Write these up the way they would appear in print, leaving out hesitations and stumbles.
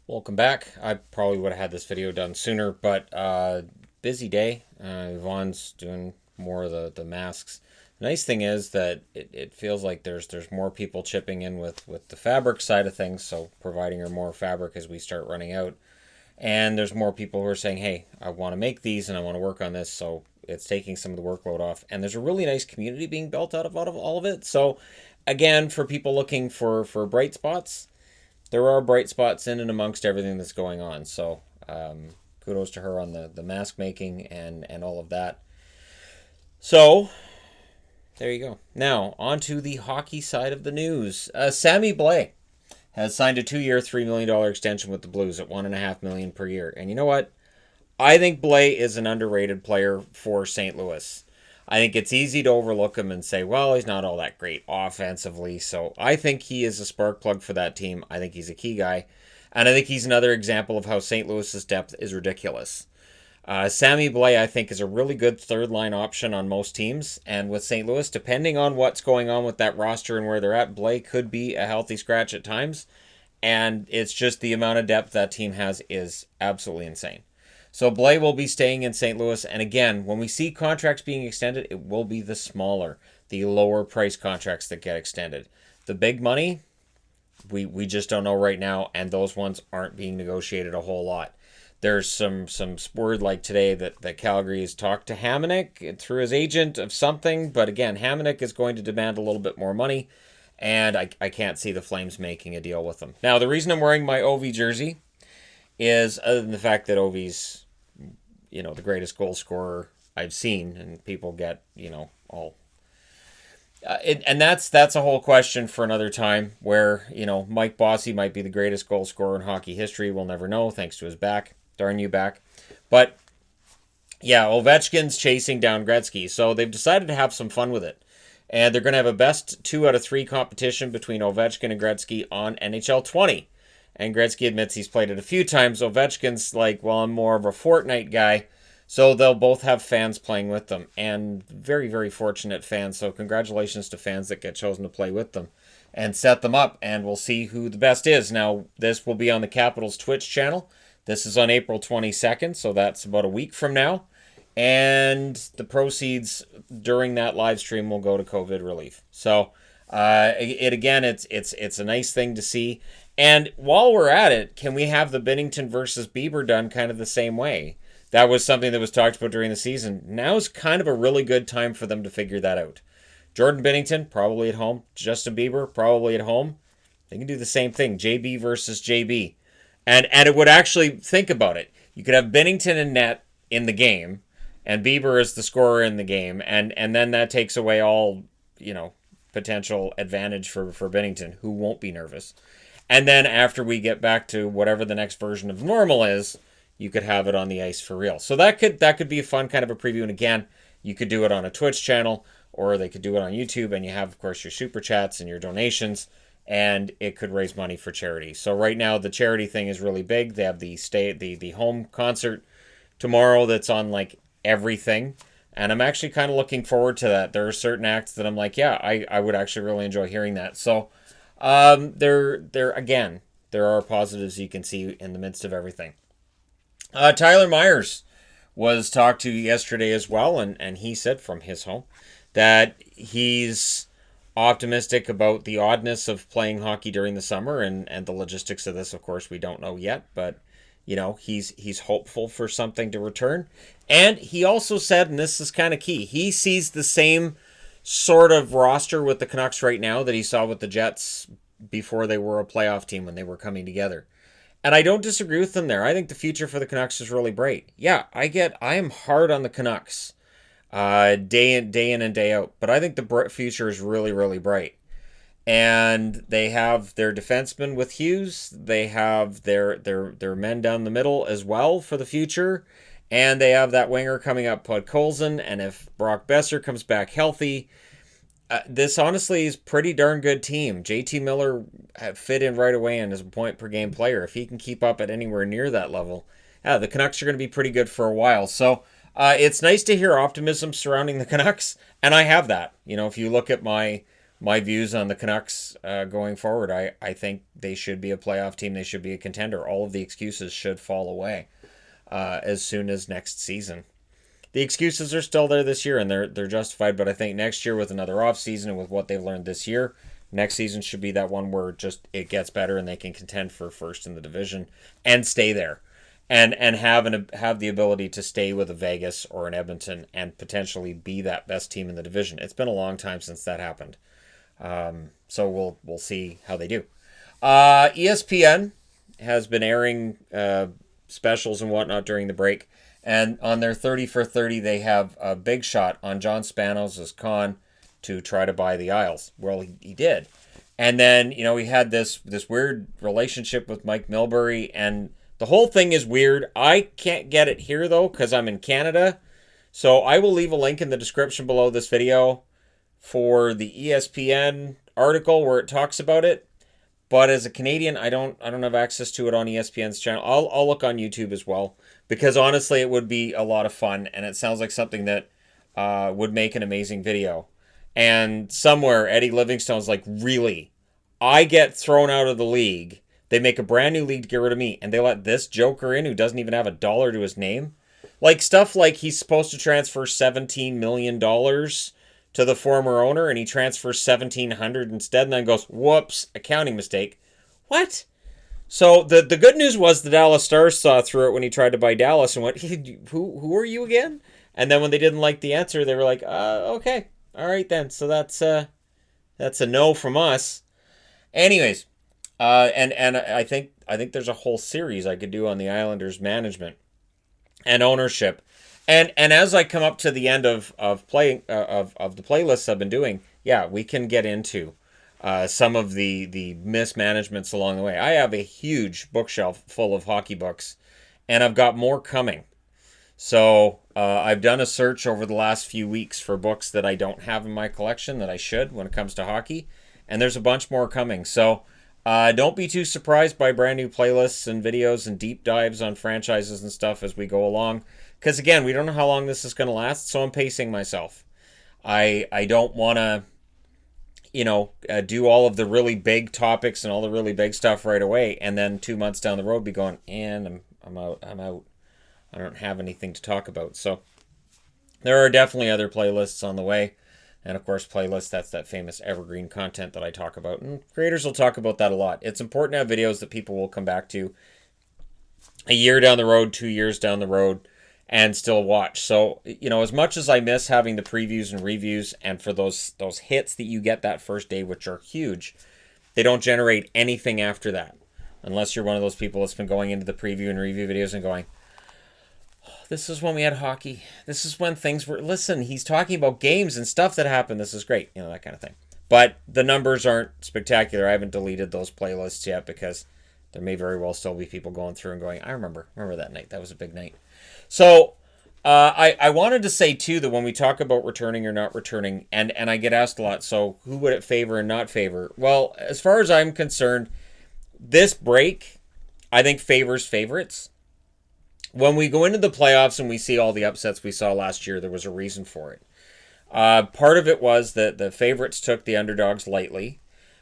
Welcome back. I probably would have had this video done sooner, but busy day. Yvonne's doing more of the masks. The nice thing is that it feels like there's more people chipping in with the fabric side of things, so providing her more fabric as we start running out. And there's more people who are saying, hey, I want to make these and I want to work on this, so it's taking some of the workload off. And there's a really nice community being built out of all of it. So again, for people looking for bright spots, there are bright spots in and amongst everything that's going on. So kudos to her on the mask making and all of that. So there you go. Now on to the hockey side of the news. Sammy Blais has signed a 2-year, $3 million extension with the Blues at $1.5 million per year. And you know what? I think Blais is an underrated player for St. Louis. I think it's easy to overlook him and say, well, he's not all that great offensively. So I think he is a spark plug for that team. I think he's a key guy. And I think he's another example of how St. Louis's depth is ridiculous. Sammy Blais, I think, is a really good third-line option on most teams. And with St. Louis, depending on what's going on with that roster and where they're at, Blais could be a healthy scratch at times. And it's just the amount of depth that team has is absolutely insane. So Blais will be staying in St. Louis. And again, when we see contracts being extended, it will be the smaller, the lower price contracts that get extended. The big money, we just don't know right now. And those ones aren't being negotiated a whole lot. There's some word like today that Calgary has talked to Hamonic through his agent of something. But again, Hamonic is going to demand a little bit more money. And I can't see the Flames making a deal with them. Now, the reason I'm wearing my Ovie jersey is, other than the fact that Ovie's, the greatest goal scorer I've seen, and people get, all. And that's a whole question for another time where, Mike Bossy might be the greatest goal scorer in hockey history. We'll never know, thanks to his back. Darn you, back. But, yeah, Ovechkin's chasing down Gretzky. So they've decided to have some fun with it. And they're going to have a best 2 out of 3 competition between Ovechkin and Gretzky on NHL 20. And Gretzky admits he's played it a few times. Ovechkin's like, well, I'm more of a Fortnite guy. So they'll both have fans playing with them. And very, very fortunate fans. So congratulations to fans that get chosen to play with them and set them up. And we'll see who the best is. Now, this will be on the Capitals Twitch channel. This is on April 22nd. So that's about a week from now. And the proceeds during that live stream will go to COVID relief. So it's a nice thing to see. And while we're at it, can we have the Binnington versus Bieber done kind of the same way? That was something that was talked about during the season. Now's kind of a really good time for them to figure that out. Jordan Binnington, probably at home. Justin Bieber, probably at home. They can do the same thing. JB versus JB. And it would actually, think about it. You could have Binnington in net in the game, and Bieber is the scorer in the game, and then that takes away all, potential advantage for Binnington, who won't be nervous. And then after we get back to whatever the next version of normal is, you could have it on the ice for real. So that could be a fun kind of a preview. And again, you could do it on a Twitch channel, or they could do it on YouTube, and you have, of course, your super chats and your donations, and it could raise money for charity. So right now, the charity thing is really big. They have the home concert tomorrow that's on like everything. And I'm actually kind of looking forward to that. There are certain acts that I'm like, yeah, I would actually really enjoy hearing that. So there are positives you can see in the midst of everything. Tyler Myers was talked to yesterday as well, and he said from his home that he's optimistic about the oddness of playing hockey during the summer, and the logistics of this, of course, we don't know yet, but he's hopeful for something to return. And he also said, and this is kind of key, he sees the same sort of roster with the Canucks right now that he saw with the Jets before they were a playoff team when they were coming together. And I don't disagree with them there. I think the future for the Canucks is really bright. Yeah, I am hard on the Canucks day in and day out, but I think the future is really, really bright. And they have their defensemen with Hughes. They have their men down the middle as well for the future. And they have that winger coming up, Podkolzin. And if Brock Besser comes back healthy, this honestly is pretty darn good team. JT Miller fit in right away and is a point per game player. If he can keep up at anywhere near that level, the Canucks are going to be pretty good for a while. So it's nice to hear optimism surrounding the Canucks. And I have that. If you look at my my views on the Canucks going forward. I think they should be a playoff team. They should be a contender. All of the excuses should fall away as soon as next season. The excuses are still there this year, and they're justified. But I think next year, with another off season and with what they've learned this year, next season should be that one where just it gets better and they can contend for first in the division and stay there, and have the ability to stay with a Vegas or an Edmonton and potentially be that best team in the division. It's been a long time since that happened. So we'll see how they do. ESPN has been airing specials and whatnot during the break. And on their 30 for 30, they have a big shot on John Spano's as con to try to buy the Isles. Well, he did. And then, he had this weird relationship with Mike Milbury, and the whole thing is weird. I can't get it here, though, because I'm in Canada. So I will leave a link in the description below this video for the ESPN article where it talks about it. But as a Canadian, I don't have access to it on ESPN's channel. I'll look on YouTube as well, because honestly, it would be a lot of fun, and it sounds like something that would make an amazing video. And somewhere, Eddie Livingstone's like, really? I get thrown out of the league. They make a brand new league to get rid of me, and they let this joker in who doesn't even have a dollar to his name? Like, stuff like he's supposed to transfer $17 million to the former owner, and he transfers $1,700 instead, and then goes, whoops, accounting mistake. What? So the good news was the Dallas Stars saw through it when he tried to buy Dallas and went, who are you again? And then when they didn't like the answer, they were like, okay, all right then. So that's a no from us. Anyways, and I think there's a whole series I could do on the Islanders management and ownership. And as I come up to the end of the playlists I've been doing, yeah, we can get into some of the mismanagements along the way. I have a huge bookshelf full of hockey books, and I've got more coming. So I've done a search over the last few weeks for books that I don't have in my collection that I should when it comes to hockey, and there's a bunch more coming. So don't be too surprised by brand new playlists and videos and deep dives on franchises and stuff as we go along. Because, again, we don't know how long this is going to last, so I'm pacing myself. I don't want to, do all of the really big topics and all the really big stuff right away, and then 2 months down the road be going, and I'm out. I don't have anything to talk about. So there are definitely other playlists on the way. And, of course, playlists, that's that famous evergreen content that I talk about. And creators will talk about that a lot. It's important to have videos that people will come back to a year down the road, 2 years down the road, and still watch. So, as much as I miss having the previews and reviews, and for those hits that you get that first day, which are huge, they don't generate anything after that. Unless you're one of those people that's been going into the preview and review videos and going, oh, this is when we had hockey. This is when things were, listen, he's talking about games and stuff that happened. This is great. That kind of thing. But the numbers aren't spectacular. I haven't deleted those playlists yet because there may very well still be people going through and going, I remember that night. That was a big night. So I wanted to say, too, that when we talk about returning or not returning, and I get asked a lot, so who would it favor and not favor? Well, as far as I'm concerned, this break, I think, favors favorites. When we go into the playoffs and we see all the upsets we saw last year, there was a reason for it. Part of it was that the favorites took the underdogs lightly.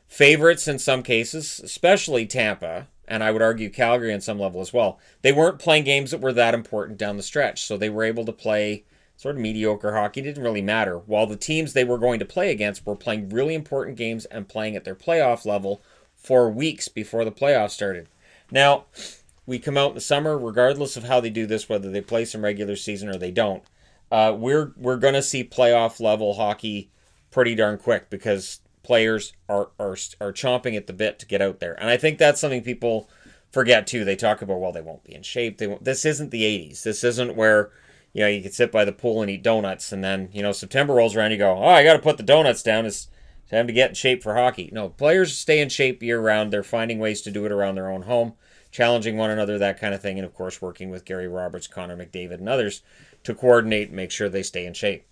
Favorites, in some cases, especially Tampa, and I would argue Calgary on some level as well, they weren't playing games that were that important down the stretch. So they were able to play sort of mediocre hockey. It didn't really matter. While the teams they were going to play against were playing really important games and playing at their playoff level for weeks before the playoffs started. Now, we come out in the summer, regardless of how they do this, whether they play some regular season or they don't, we're going to see playoff level hockey pretty darn quick because players are chomping at the bit to get out there. And I think that's something people forget too. They talk about, well, they won't be in shape. This isn't the 80s. This isn't where, you can sit by the pool and eat donuts and then, September rolls around, you go, oh, I got to put the donuts down. It's time to get in shape for hockey. No, players stay in shape year round. They're finding ways to do it around their own home, challenging one another, that kind of thing. And of course, working with Gary Roberts, Connor McDavid, and others to coordinate and make sure they stay in shape.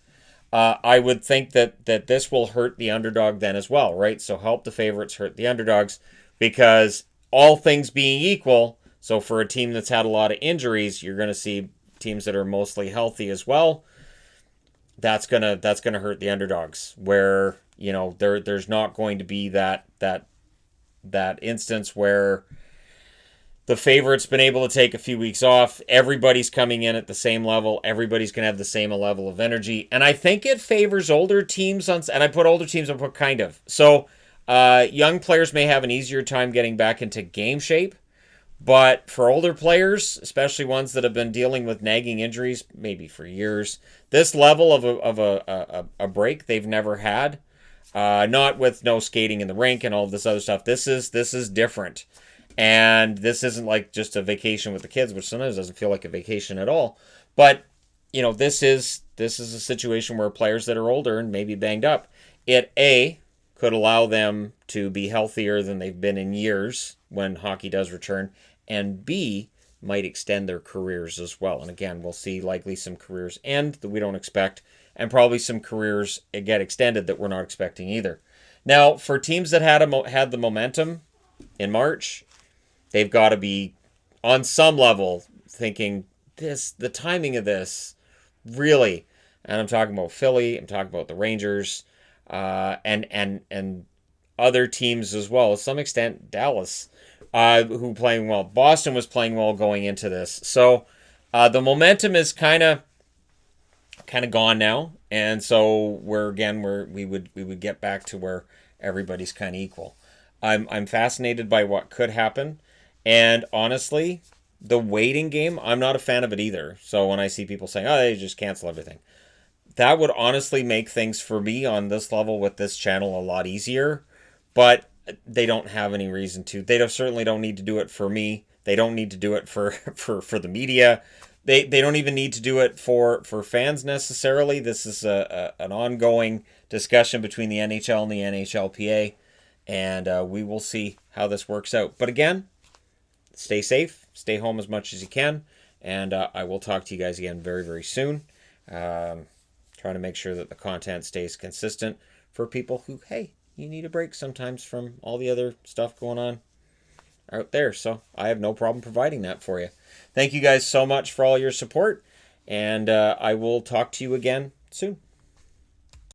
I would think that this will hurt the underdog then as well, right? So help the favorites, hurt the underdogs, because all things being equal, so for a team that's had a lot of injuries, you're going to see teams that are mostly healthy as well. that's gonna hurt the underdogs. Where there's not going to be that instance where the favorite's been able to take a few weeks off. Everybody's coming in at the same level. Everybody's going to have the same level of energy. And I think it favors older teams. And I put older teams, I put kind of. So young players may have an easier time getting back into game shape. But for older players, especially ones that have been dealing with nagging injuries, maybe for years, this level of a break they've never had. Not with no skating in the rink and all this other stuff. This is different. And this isn't like just a vacation with the kids, which sometimes doesn't feel like a vacation at all. But, this is a situation where players that are older and maybe banged up, could allow them to be healthier than they've been in years when hockey does return, and B, might extend their careers as well. And again, we'll see likely some careers end that we don't expect, and probably some careers get extended that we're not expecting either. Now, for teams that had the momentum in March, they've got to be on some level thinking the timing of this, really. And I'm talking about Philly, I'm talking about the Rangers, and other teams as well. To some extent, Dallas, who playing well. Boston was playing well going into this. So the momentum is kind of gone now, and so we would get back to where everybody's kind of equal. I'm fascinated by what could happen. And honestly, the waiting game, I'm not a fan of it either. So when I see people saying, oh, they just cancel everything, that would honestly make things for me on this level with this channel a lot easier. But they don't have any reason to. They certainly don't need to do it for me. They don't need to do it for the media. They don't even need to do it for fans necessarily. This is an ongoing discussion between the NHL and the NHLPA. And we will see how this works out. But again, stay safe, stay home as much as you can, and I will talk to you guys again very, very soon. Trying to make sure that the content stays consistent for people who, hey, you need a break sometimes from all the other stuff going on out there. So I have no problem providing that for you. Thank you guys so much for all your support, and I will talk to you again soon.